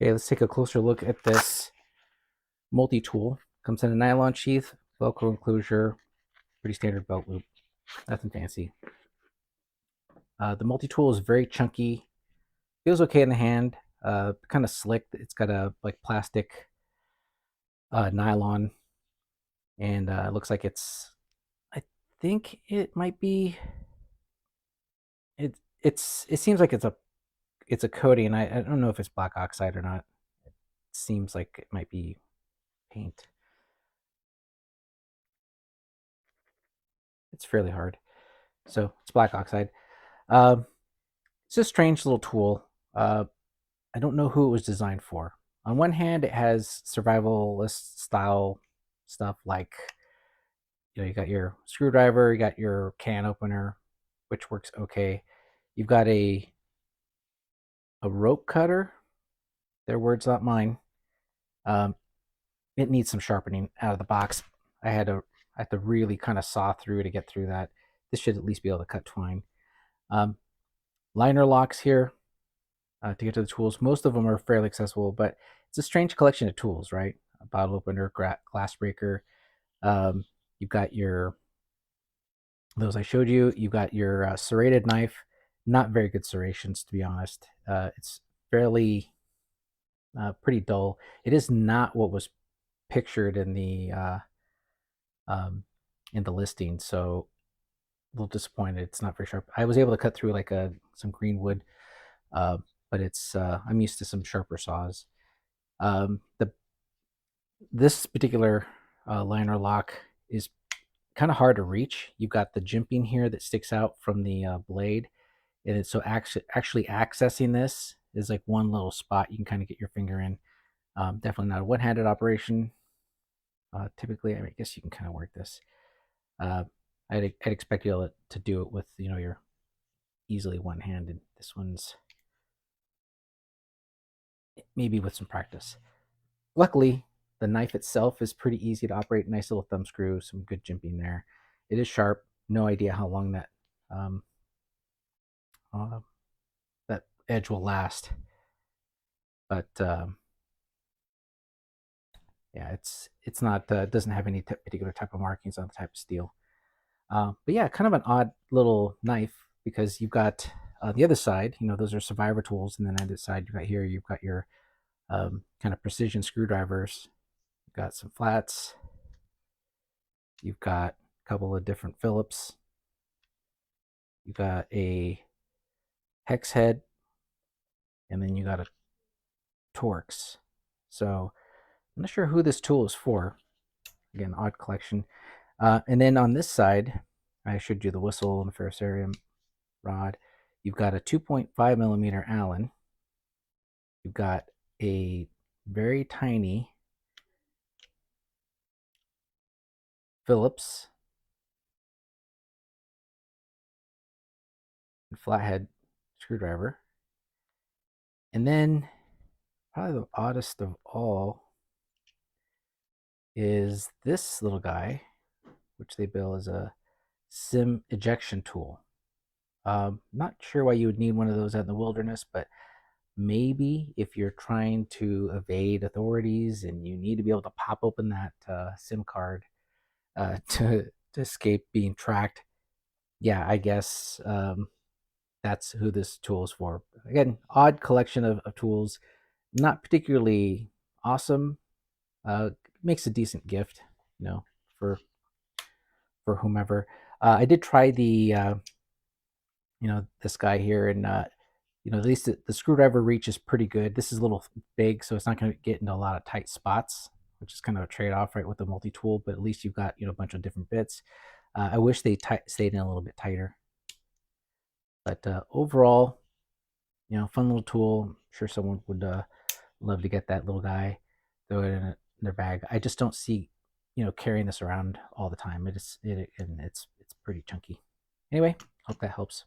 Okay, let's take a closer look at this multi-tool. Comes in a nylon sheath, Velcro enclosure, pretty standard belt loop, nothing fancy. The multi-tool is very chunky, feels okay in the hand, kind of slick. It's got a like plastic nylon, and it looks like I think it might be. It seems like it's a coating. I don't know if it's black oxide or not. It seems like it might be paint. It's fairly hard, so it's black oxide. Um, it's a strange little tool. I don't know who it was designed for. On one hand, it has survivalist style stuff like you got your screwdriver, you got your can opener, which works okay. You've got a rope cutter. Their words, not mine. Um, it needs some sharpening out of the box. I had to really kind of saw through to get through that. This should at least be able to cut twine. Um, Liner locks here to get to the tools. Most of them are fairly accessible, but it's a strange collection of tools, right? A bottle opener, glass breaker. Um, you've got those I showed you. You've got your serrated knife. Not very good serrations, to be honest. It's fairly pretty dull. It is not what was pictured um, in the listing, so a little disappointed. It's not very sharp. I was able to cut through like some green wood, uh, but it's I'm used to some sharper saws. The This particular liner lock is kind of hard to reach. You've got the jimping here that sticks out from the blade, and it's so actually accessing this is like one little spot you can kind of get your finger in. Definitely not a one-handed operation. Typically, I guess you can kind of work this. Uh, I'd expect you to do it with your easily one-handed. This one's maybe with some practice. Luckily, the knife itself is pretty easy to operate. Nice little thumb screw, some good jimping there. It is sharp. No idea how long um, uh, that edge will last, but yeah, it's not doesn't have any particular type of markings on the type of steel. But yeah, kind of an odd little knife because you've got the other side. Those are survivor tools, and then on the other side you've got your kind of precision screwdrivers. You've got some flats. You've got a couple of different Phillips. You've got a hex head, and then you got a Torx. So I'm not sure who this tool is for. Again, odd collection. And then on this side, I showed you the whistle and the ferrocerium rod. You've got a 2.5 millimeter Allen. You've got a very tiny Phillips flathead screwdriver. And then probably the oddest of all is this little guy, which they bill as a sim ejection tool. Not sure why you would need one of those out in the wilderness, but maybe if you're trying to evade authorities and you need to be able to pop open that SIM card to escape being tracked, yeah, I guess that's who this tool is for. Again, odd collection of tools, not particularly awesome. Makes a decent gift, for whomever. I did try this guy here, and at least the screwdriver reach is pretty good. This is a little big, so it's not going to get into a lot of tight spots, which is kind of a trade-off, right, with the multi-tool. But at least you've got a bunch of different bits. I wish they stayed in a little bit tighter, but overall, fun little tool. I'm sure someone would love to get that little guy, throw it in their bag. I just don't see carrying this around all the time. And it's pretty chunky. Anyway, hope that helps.